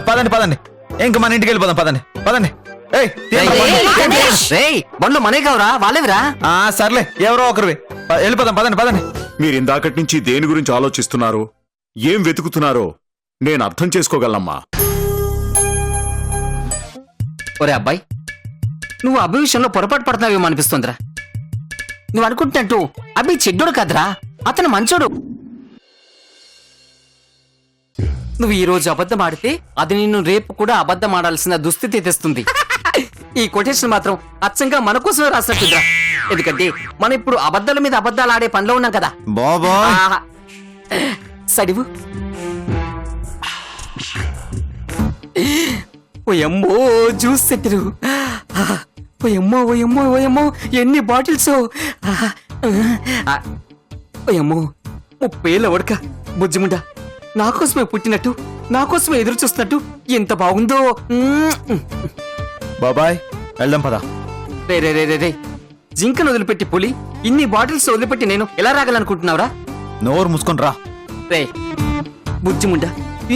పదండి పదండి, ఇంక మన ఇంటికి వెళ్ళిపోదాం. పదండి పదండి. బండ్లు మనే కావరా వాళ్ళేవిరా? సర్లే, ఎవరో ఒకరివి. వెళ్ళిపోదాం, పదండి పదండి. మీరిందాకటి నుంచి దేని గురించి ఆలోచిస్తున్నారో, ఏం వెతుకుతున్నారో నేను అర్థం చేసుకోగలమ్మా. ఒరే అబ్బాయి, నువ్వు అభి విషయంలో పొరపాటు పడుతున్నావేమో అనిపిస్తుందిరా. నువ్వు అనుకుంటున్నట్టు అభి చెడ్డోడు కాదురా, అతను మంచోడు. నువ్వు ఈ రోజు అబద్ధం ఆడితే అది నిన్ను రేపు కూడా అబద్ధం ఆడాల్సిన దుస్థితి తెస్తుంది. ఈ కొటేషన్ మాత్రం అచ్చంగా మన కోసమే రాసినట్టుందిరా. ఎందుకంటే మనం ఇప్పుడు అబద్ధాల మీద అబద్ధాలు ఆడే పనిలో ఉన్నాం కదా. బాబా సడివు ఓయమ్మో జ్యూస్ సెట్టరు. ఓయమ్మో ఓయమ్మో ఓయమ్మో ఎన్ని బాటిల్స్. ఓయమ్మో 30 ఏళ్ళ వడక బుజ్జిముండ నా కోసమే పుట్టినట్టు, నా కోసమే ఎదురు చూస్తున్నట్టు ఎంత బాగుందో. బాబాయ్ వెళ్దాం పదా. రే రే రే రే రే జింకను వదిలిపెట్టి పులి ఇన్ని బాటిల్స్ వదిలిపెట్టి నేను ఎలా రాగలనుకుంటున్నావురా? నోరు మూసుకొని రా. రే బుజ్జిముండ,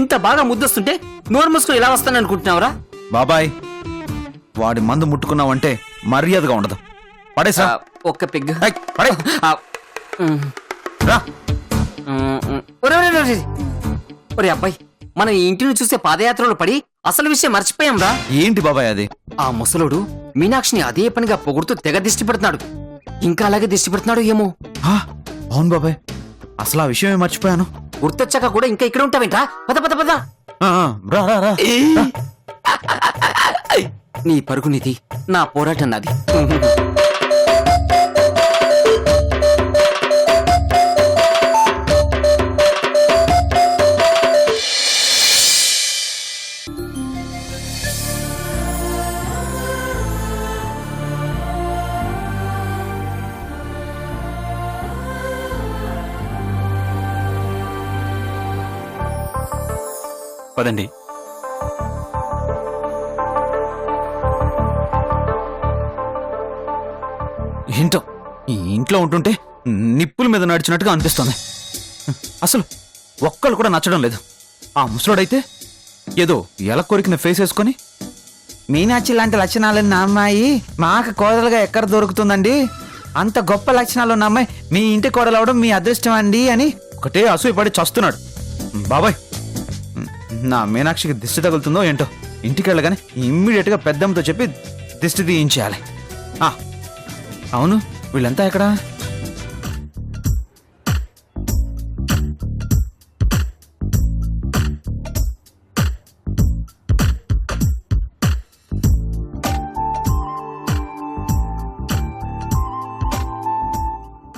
ఇంత బాగా ముద్దొస్తుంటే నోరు మూసుకొని ఎలా వస్తాననుకుంటున్నావురా? బాబాయ్, వాడి మందు ముట్టుకున్నావంటే మర్యాదగా ఉండదు. పడేసా. ఒక్క పెగ్ పడే రా. ఒరే అబ్బాయి, మన ఈ ఇంటిని చూసే పాదయాత్రలో పడి అసలు విషయం మర్చిపోయాం రా. ఏంటి బాబాయ్ అది? ఆ ముసలోడు మీనాక్షిని అదే పనిగా పొగుడుతూ తెగ దిష్టి పెడుతున్నాడు. ఇంకా అలాగే దిష్టి పెడుతున్నాడు ఏమో. అవును బాబాయ్, అసలు ఆ విషయమే మర్చిపోయాను. గుర్తొచ్చాక కూడా ఇంకా ఇక్కడ ఉంటావేంట్రా? పద పద పద. రా రా రా. నీ పరుగు నీది, నా పోరాటం నాది. పదండి. ఏంటో ఈ ఇంట్లో ఉంటుంటే నిప్పుల మీద నడిచినట్టుగా అనిపిస్తుంది. అసలు ఒక్కళ్ళు కూడా నచ్చడం లేదు. ఆ ముసలోడైతే ఏదో ఎలా కొరికిన ఫేస్ వేసుకొని, మీనాక్షి లాంటి లక్షణాలున్న అమ్మాయి మాకు కోడలుగా ఎక్కడ దొరుకుతుందండి, అంత గొప్ప లక్షణాలు ఉన్న అమ్మాయి మీ ఇంటి కోడలు అవడం మీ అదృష్టం అండి అని ఒకటే అసూయపడి చస్తున్నాడు. బాబాయ్, నా మీనాక్షికి దిష్టి తగులుతుందో ఏంటో, ఇంటికి వెళ్ళగానే ఇమ్మీడియట్ గా పెద్దమ్మతో చెప్పి దిష్టి తీయించేయాలి. అవును, వీళ్ళంతా ఎక్కడ?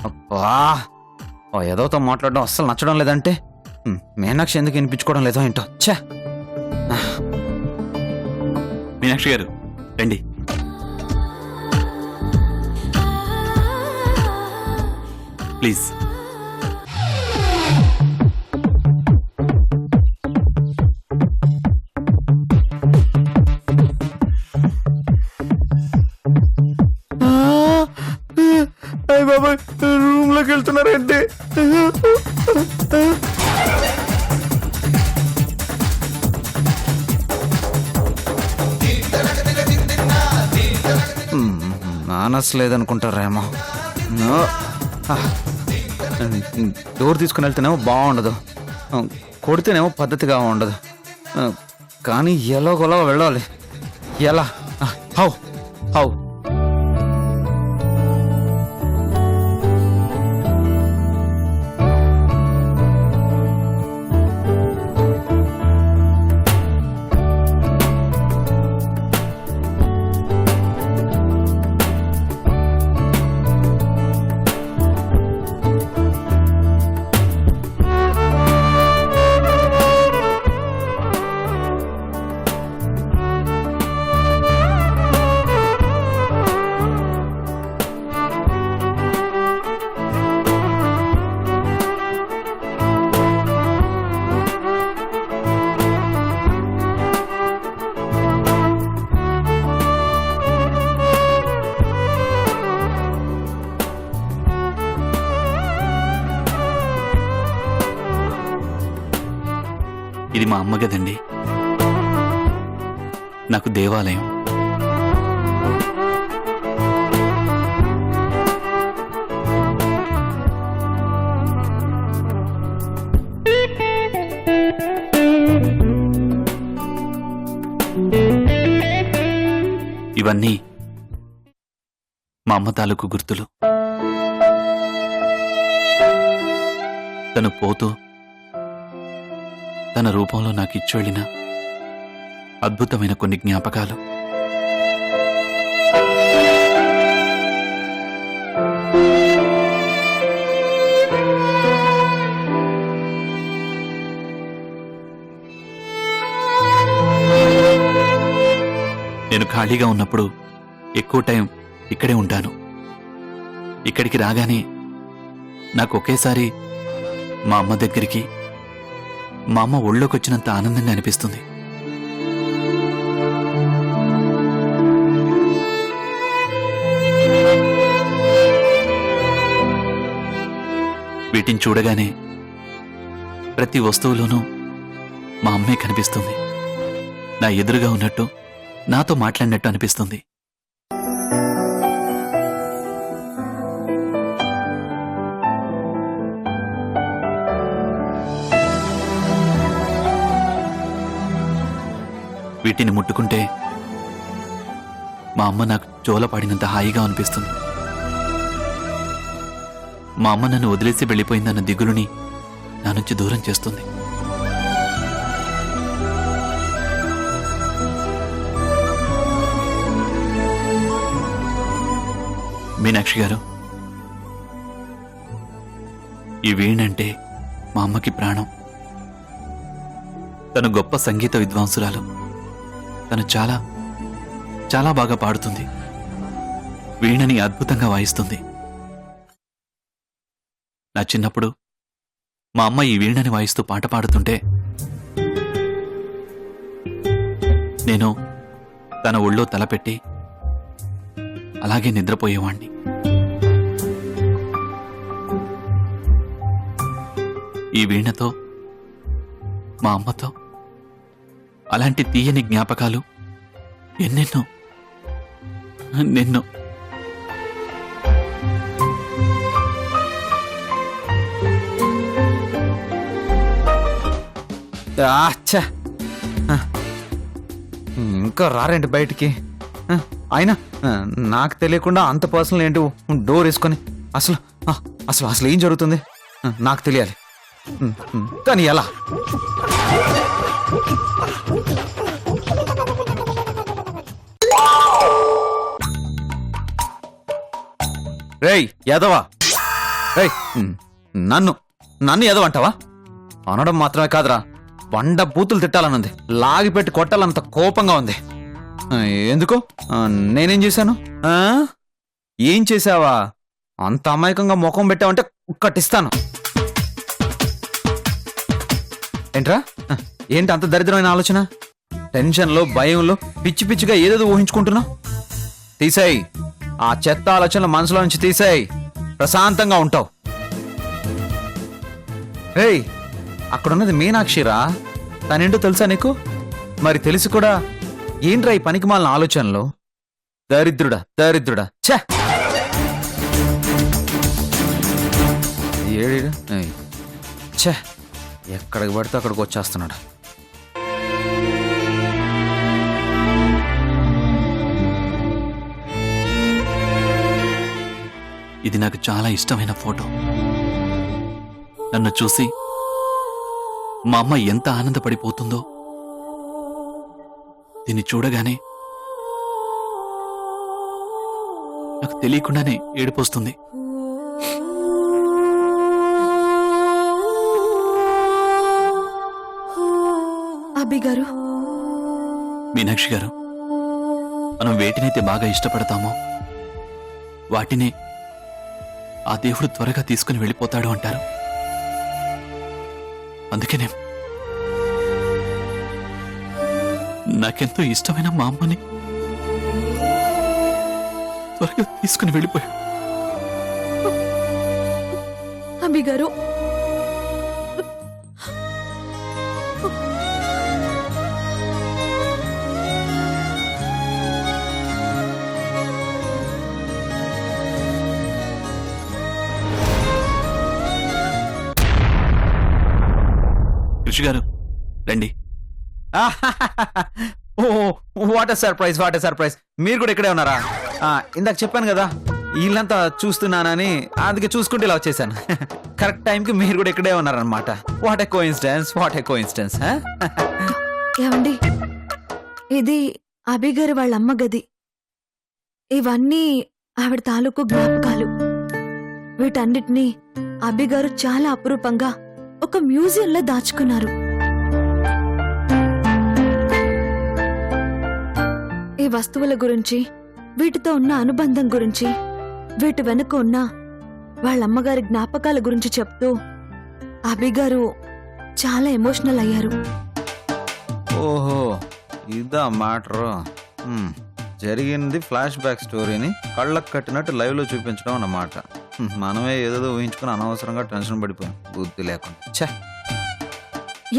అబ్బా, ఏదోతో మాట్లాడడం అస్సలు నచ్చడం లేదంటే మీనాక్షి ఎందుకు వినిపించుకోవడం లేదో ఏంటో. ఛా, మీనాక్షి గారు రండి. ప్లీజ్. బాబాయ్, రూమ్ లోకి వెళ్తున్నారంటే మానస్ లేదనుకుంటారేమో. డోర్ తీసుకుని వెళ్తేనేమో బాగుండదు, కొడితేనేమో పద్ధతిగా ఉండదు. కానీ ఎలాగోలా వెళ్ళాలి. ఎలా? హౌ హౌ ఇది మా అమ్మ గదండి. నాకు దేవాలయం. ఇవన్నీ మా అమ్మ తాలూకు గుర్తులు. తను పోతూ తన రూపంలో నాకు ఇచ్చొళ్ళిన అద్భుతమైన కొన్ని జ్ఞాపకాలు. నేను ఖాళీగా ఉన్నప్పుడు ఎక్కువ టైం ఇక్కడే ఉంటాను. ఇక్కడికి రాగానే నాకు ఒకేసారి మా అమ్మ దగ్గరికి, మా అమ్మ ఒళ్ళోకి వచ్చినంత ఆనందంగా అనిపిస్తుంది. వీటిని చూడగానే ప్రతి వస్తువులోనూ మా అమ్మే కనిపిస్తుంది. నా ఎదురుగా ఉన్నట్టు, నాతో మాట్లాడినట్టు అనిపిస్తుంది. వీటిని ముట్టుకుంటే మా అమ్మ నాకు జోలపాడినంత హాయిగా అనిపిస్తుంది. మా అమ్మ నన్ను వదిలేసి వెళ్ళిపోయిందన్న దిగులుని నా నుంచి దూరం చేస్తుంది. మీనాక్షి గారు, ఈ వీణంటే మా అమ్మకి ప్రాణం. తను గొప్ప సంగీత విద్వాంసురాలు. తను చాలా చాలా బాగా పాడుతుంది. వీణని అద్భుతంగా వాయిస్తుంది. నా చిన్నప్పుడు మా అమ్మ ఈ వీణని వాయిస్తూ పాట పాడుతుంటే నేను తన ఒళ్ళో తలపెట్టి అలాగే నిద్రపోయేవాణ్ణి. ఈ వీణతో, మా అమ్మతో అలాంటి తీయని జ్ఞాపకాలు ఎన్నెన్నో నిన్ను. ఆచ్చా, ఇంకా రారండి బయటికి. అయినా నాకు తెలియకుండా అంత పర్సనల్ ఏంటి డోర్ వేసుకొని? అసలు అసలు అసలు ఏం జరుగుతుంది నాకు తెలియాలి. కానీ ఎలా? రేయ్ యాదవా, రేయ్ నన్ను నన్ను యాదవ అంటావా? అనడం మాత్రమే కాదురా, వండ బూతులు తిట్టాలనుంది, లాగిపెట్టి కొట్టాలంత కోపంగా ఉంది. ఎందుకు? నేనేం చేశాను? ఏం చేశావా? అంత అమాయకంగా ముఖం పెట్టావంటే కట్టిస్తాను. ఏంట్రా, ఏంటి అంత దరిద్రమైన ఆలోచన? టెన్షన్లో, భయంలో పిచ్చి పిచ్చిగా ఏదేదో ఊహించుకుంటున్నావు. తీసేయ్, ఆ చెత్త ఆలోచనలు మనసులో నుంచి తీసేయ్, ప్రశాంతంగా ఉంటావు. రేయ్, అక్కడున్నది మీనాక్షిరా. తనేంటో తెలుసా నీకు? మరి తెలిసి కూడా ఏంట్రా ఈ పనికిమాలిన ఆలోచనలు? దరిద్రుడా దరిద్రుడా. ఛే, ఛే, ఎక్కడికి పడితే అక్కడికి వచ్చేస్తున్నాడు. ఇది నాకు చాలా ఇష్టమైన ఫోటో. నన్ను చూసి మా అమ్మ ఎంత ఆనందపడిపోతుందో దీన్ని చూడగానే నాకు తెలియకుండానే ఏడుపొస్తుంది. అబ్బి గారు, మీనాక్షి గారు, మనం వేటినైతే బాగా ఇష్టపడతామో వాటినే ఆ దేవుడు త్వరగా తీసుకుని వెళ్ళిపోతాడు అంటారు. అందుకనే నాకెంతో ఇష్టమైన మా అమ్మని త్వరగా తీసుకుని వెళ్ళిపోయాడు. అబ్బి గారు, కృషి గారు రండి. Oh what surprise, what surprise. మీరు కూడా ఇక్కడే ఉన్నారా? ఇందాక చెప్పాను కదా వీళ్ళంతా చూస్తున్నానని, అందుకే చూసుకుంటే ఇలా వచ్చేసాను. కరెక్ట్ టైంకి మీరు కూడా ఇక్కడే ఉన్నారనమాట. What a coincidence, what a coincidence. ఏమండి, ఇది అభి గారు వాళ్ళ అమ్మ గది. ఇవన్నీ ఆవిడ తాలూకు జ్ఞాపకాలు. వీటన్నిటినీ అభి గారు చాలా అపురూపంగా ఒక మ్యూజియంలో దాచుకున్నారు. ఈ వస్తువుల గురించి, వీటితో ఉన్న అనుబంధం గురించి, వీటి వెనుక ఉన్న వాళ్ళమ్మగారి జ్ఞాపకాల గురించి చెప్తూ అభి గారు చాలా ఎమోషనల్ అయ్యారు. ఓహో, ఇదా మ్యాటర్. జరిగింది ఫ్లాష్ బ్యాక్ స్టోరీని కళ్ళకు కట్టినట్టు లైవ్ లో చూపించడం అన్నమాట. మనమే ఏదో ఊహించుకుని అనవసరంగా టెన్షన్ పడిపోయాం, బుద్ధి లేకుండా. ఛే,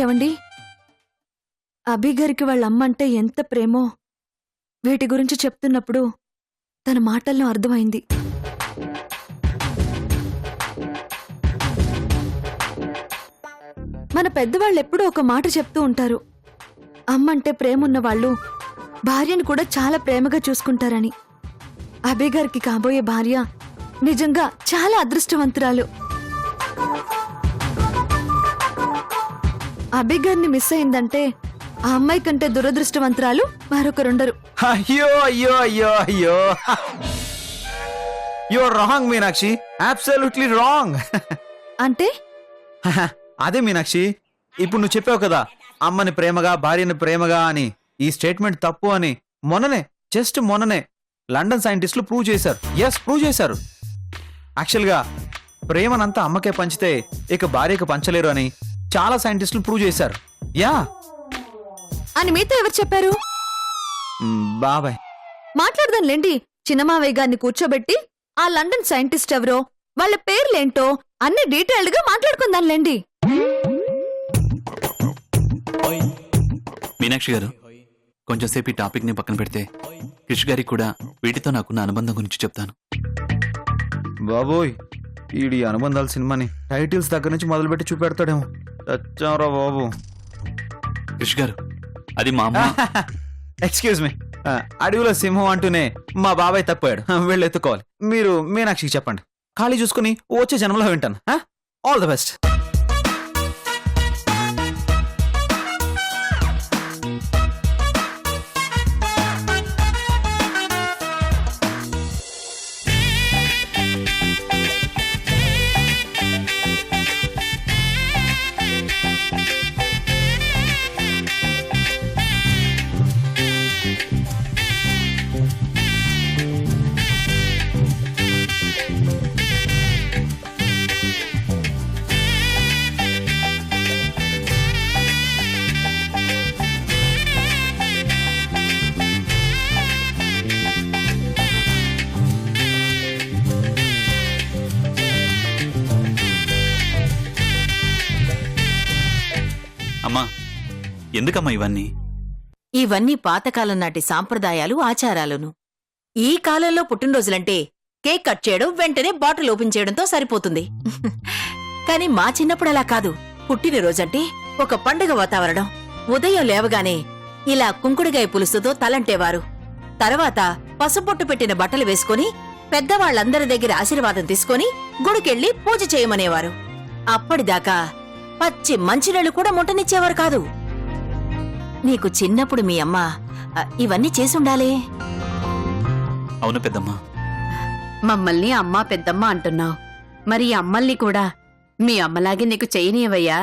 ఏవండి, అభి గారికి వాళ్ళ అమ్మ అంటే ఎంత ప్రేమో వీటి గురించి చెప్తున్నప్పుడు తన మాటల్లో అర్థమైంది. మన పెద్దవాళ్ళు ఎప్పుడూ ఒక మాట చెప్తూ ఉంటారు, అమ్మంటే ప్రేమున్న వాళ్ళు భార్యను కూడా చాలా ప్రేమగా చూసుకుంటారని. అభి గారికి కాబోయే భార్య నిజంగా చాలా అదృష్టవంతురాలు. అభి గారిని మిస్ అయిందంటే ఆ అమ్మాయి కంటే దురదృష్టవంతురాలు మరొకరుండరు. అయ్యో అయ్యో అయ్యో అయ్యో, you are wrong Meenakshi, absolutely wrong. అంటే అదే మీనాక్షి, ఇప్పుడు నువ్వు చెప్పావు కదా అమ్మని ప్రేమగా భార్యని ప్రేమగా అని. ఈ స్టేట్మెంట్ తప్పు అని జస్ట్ మొన్ననే లండన్ సైంటిస్టులు ప్రూవ్ చేశారు. ఎస్, ప్రూవ్ చేశారు. యాక్చువల్గా ప్రేమనంతా అమ్మకే పంచితే ఇక భార్యకు పంచలేరు అని చాలా సైంటిస్టులు ప్రూవ్ చేశారు. యా అని మీతో ఎవరు చెప్పారు? బాబాయ్. మాట్లాడదాంలేండి. చిన్నమావయ్య గారిని కూర్చోబెట్టి ఆ లండన్ సైంటిస్ట్ ఎవరో, వాళ్ళ పేర్లేంటో అన్ని డీటెయిల్డ్ గా మాట్లాడుకుందాంలేండి. మీనాక్షి గారు, కొంచెం సేపు ఈ టాపిక్ ని పక్కన పెడితే కృషి గారికి కూడా వీటితో నాకున్న అనుబంధం గురించి చెప్తాను. బాబోయ్, ఈడి అనుబంధాల సినిమాని టైటిల్స్ దగ్గర నుంచి మొదలుపెట్టి చూపెడతాడేమో. చచ్చారా బాబు. కృషి గారు, అది మా అమ్మ. ఎక్స్క్యూజ్ మీ, అడవిలో సింహం అంటూనే మా బాబాయ్ తప్పాడు, వెళ్ళి ఎత్తుకోవాలి. మీరు మీనాక్షికి చెప్పండి, ఖాళీ చూసుకుని వచ్చే జన్మలో వింటాను. All the best. అమ్మా, ఎందుకమ్మా ఇవన్నీ? ఇవన్నీ పాతకాలం నాటి సాంప్రదాయాలు, ఆచారాలును. ఈ కాలంలో పుట్టినరోజులంటే కేక్ కట్ చేయడం, వెంటనే బాటిల్ ఓపెన్ చేయడంతో సరిపోతుంది. కాని మా చిన్నప్పుడు అలా కాదు. పుట్టినరోజంటే ఒక పండుగ వాతావరణం. ఉదయం లేవగానే ఇలా కుంకుడుగాయ పులుసుతో తలంటేవారు. తర్వాత పసుపొట్టు పెట్టిన బట్టలు వేసుకుని పెద్దవాళ్లందరి దగ్గర ఆశీర్వాదం తీసుకుని గుడికెళ్లి పూజ చేయమనేవారు. అప్పటిదాకా పచ్చి మంచినీళ్లు కూడా ముట్టనిచ్చేవారు కాదు. నీకు చిన్నప్పుడు మీ అమ్మ ఇవన్నీ చేసుండాలే. అవును పెద్దమ్మా. మమ్మల్ని అమ్మా పెద్దమ్మ అంటున్నావు, మరి ఈ అమ్మల్ని కూడా మీ అమ్మలాగే నీకు చేయనీయవయ్యా.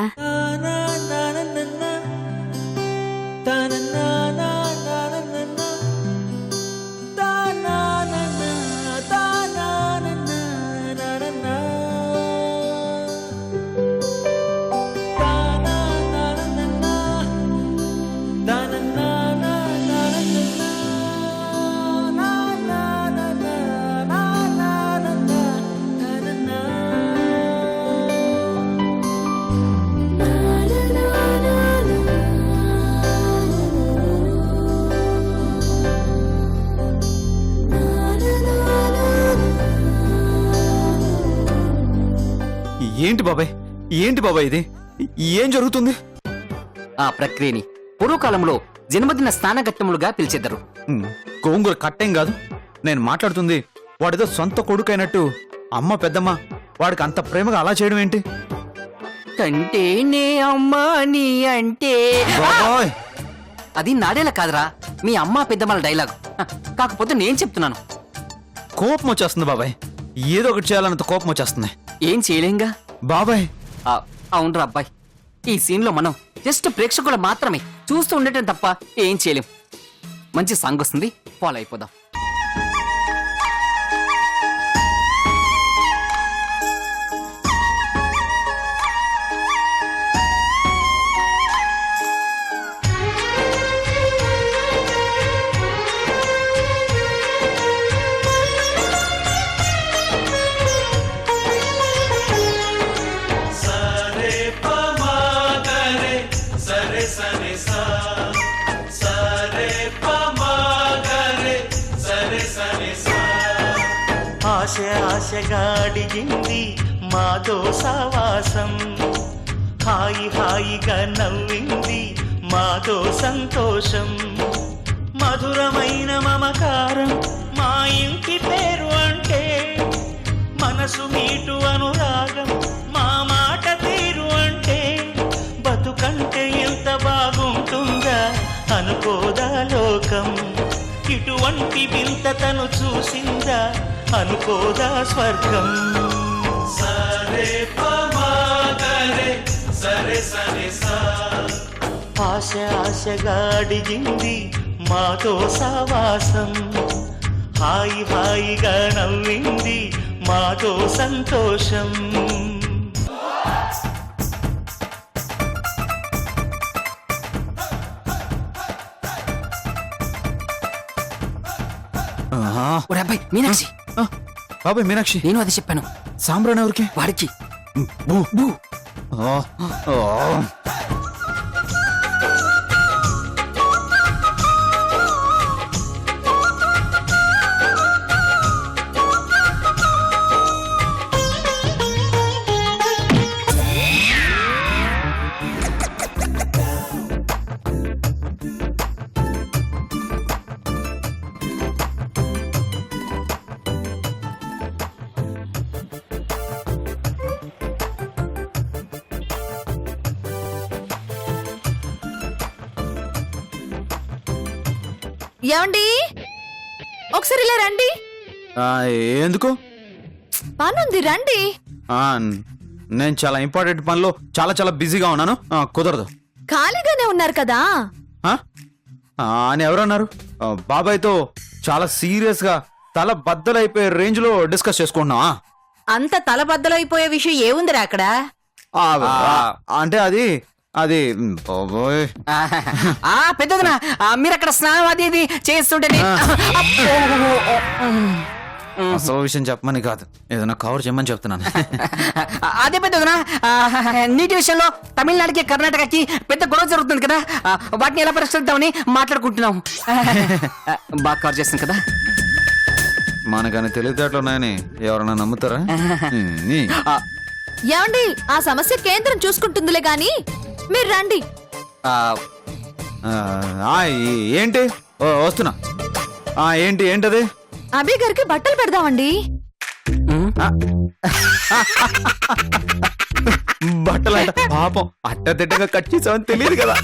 ఏంటి బాబాయ్, ఏంటి బాబాయ్ ఇది? ఏం జరుగుతుంది? ఆ ప్రక్రియని పూర్వకాలంలో జన్మదిన స్నానఘట్టములుగా పిలిచెదరు. గోంగూర కట్టేం కాదు, నేను మాట్లాడుతుంది వాడితో సొంత కొడుకైనట్టు అమ్మ పెద్దమ్మ వాడికి అంత ప్రేమగా అలా చేయడం ఏంటి? కంటేనే అమ్మా నీ అంటే బాబాయ్, అది నాడేలా కాదురా, మీ అమ్మా పెద్దమ్మల డైలాగ్. కాకపోతే నేను చెప్తున్నాను. కోపం వచ్చేస్తుంది బాబాయ్, ఏదో ఒకటి చేయాలన్నంత కోపం వచ్చేస్తుంది ఏం చేయలేంగా. బాబాయ్. అవునరా అబ్బాయి, ఈ సీన్ లో మనం జస్ట్ ప్రేక్షకులు మాత్రమే చూస్తూ ఉండటం తప్ప ఏం చేయలేం. మంచి సాంగ్ వస్తుంది, ఫాలో అయిపోదాం. ఆశ ఆశగా అడిగింది మాతో సావాసం, హాయి హాయిగా నవ్వింది మాతో సంతోషం, మధురమైన మమకారం మా ఇంటి పేరు అంటే, మనసు మీటు అనురాగం మా మాట తీరు అంటే, బతుకంటే ఎంత బాగుంటుందా అనుకోదా లోకం, ఇటువంటి వింత తను చూసిందా అనుకోదా స్వర్గం. సరే పమాగరే సరే సరే సా, ఆశ ఆశగా అడిగింది మాతో సావాసం, హాయి హాయిగా నవ్వింది మాతో సంతోషం. ఒరే అబ్బాయి, మీనాక్షి. బాబాయ్ మీనాక్షి, నేను అది చెప్పాను. సాంబ్రాన్ ఎవరికి? వాడికి. ఆ, ఆ. ఏమండి, ఒకసారి ఇలా రండి. ఆ, ఎందుకు? పనుంది, రండి. ఆ, నేను చాలా ఇంపార్టెంట్ పనిలో చాలా చాలా బిజీగా ఉన్నాను, కుదరదు. ఖాళీగానే ఉన్నారు కదా. ఆ? అని ఎవరన్నారు? బాబాయ్తో చాలా సీరియస్ గా తల బద్దలైపోయే రేంజ్ లో డిస్కస్ చేసుకుంటున్నావా? అంత తలబద్దలైపోయే విషయం ఏముందిరా అక్కడ? అంటే అది అది బాబోయ్. పెద్దదనా, మీరు అక్కడ స్నానం అది ఇది చేస్తుంటే అసలు విషయం చెప్పమని కాదు, ఏదైనా కవర్ చేయమని చెప్తున్నాను. అదే పెద్దదనా, నీటి విషయంలో తమిళనాడుకి కర్ణాటకకి పెద్ద గొడవ జరుగుతుంది కదా, వాటిని ఎలా పరిష్కరిద్దామని మాట్లాడుకుంటున్నాం. బాగా కవర్ చేస్తాం కదా. మనకని తెలివితేటలు ఉన్నాయని ఎవరన్నా నమ్ముతారా? ఏమండి, ఆ సమస్య కేంద్రం చూసుకుంటుందిలే గాని మీరు రండి. ఏంటి? వస్తున్నా. ఏంటి ఏంటది? అభి గారికి బట్టలు పెడదామండి. బట్టలు పాపం అట్టదిట్టగా కట్ చేసామని తెలియదు కదా.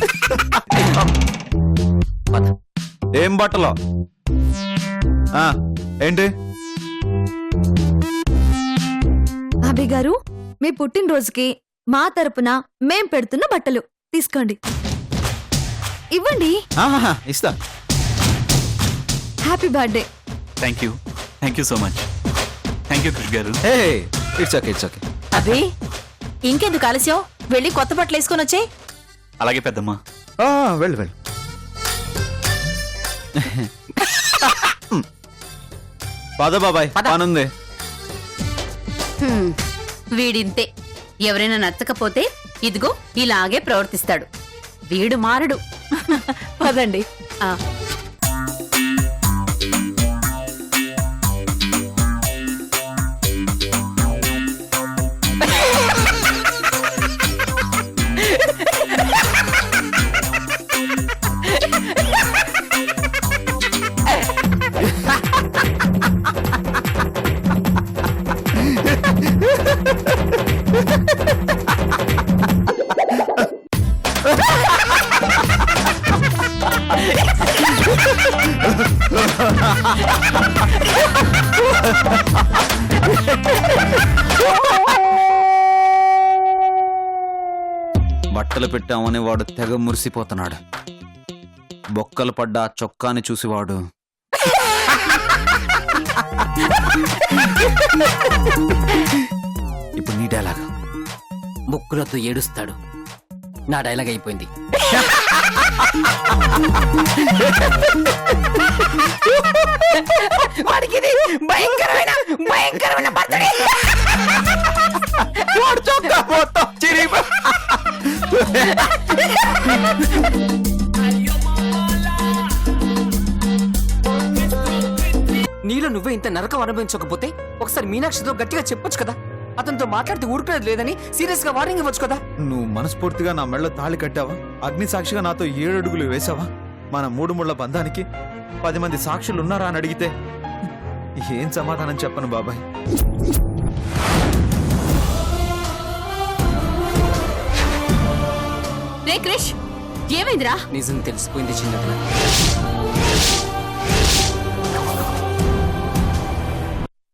ఏం బట్టలో? ఏంటి? అభి గారు, మీ పుట్టినరోజుకి మా తరపున మేం పెడుతున్న బట్టలు తీసుకోండి. ఇవ్వండి. ఇస్తా. Happy birthday. Thank you so much. Thank you Krish గారు. It's okay, it's okay. Abhi, ఇంకెందుకు ఆలస్యం, వెళ్ళి కొత్త బట్టలు వేసుకొని వచ్చే. అలాగే పెద్దమ్మా. వెళ్ళు వెళ్ళు. పద బాబాయ్, పనుంది. వీడింతే, ఎవరైనా నచ్చకపోతే ఇదిగో ఇలాగే ప్రవర్తిస్తాడు. వీడు మారడు. పదండి. బట్టలు పెట్టామని వాడు తెగ మురిసిపోతున్నాడు. బొక్కలు పడ్డ ఆ చొక్కాని చూసి వాడు ఇప్పుడు నీ డైలాగ్. ముక్కులతో ఏడుస్తాడు. నా డైలాగ్ అయిపోయింది. వాడికి ఇది భయంకరమైన భయంకరమైన బర్త్డే. వాడు చొక్కా మొత్తం చిరిగిపో- నీలో నువ్వే ఇంత నరకం అనుభవించకపోతే ఒకసారి మీనాక్షితో గట్టిగా చెప్పొచ్చు కదా. అతనితో మాట్లాడితే ఊరుకునేది లేదని సీరియస్ గా వార్నింగ్ ఇవ్వచ్చు కదా. నువ్వు మనస్ఫూర్తిగా నా మెళ్ళ తాళి కట్టావా? అగ్ని సాక్షిగా నాతో 7 అడుగులు వేసావా? మన 3 ముళ్ళ బంధానికి 10 మంది సాక్షులు ఉన్నారా అని అడిగితే ఏం సమాధానం చెప్పను బాబాయ్. రే క్రిష్, ఏమైందిరా? నిజం తెలిసిపోయింది చిన్నది.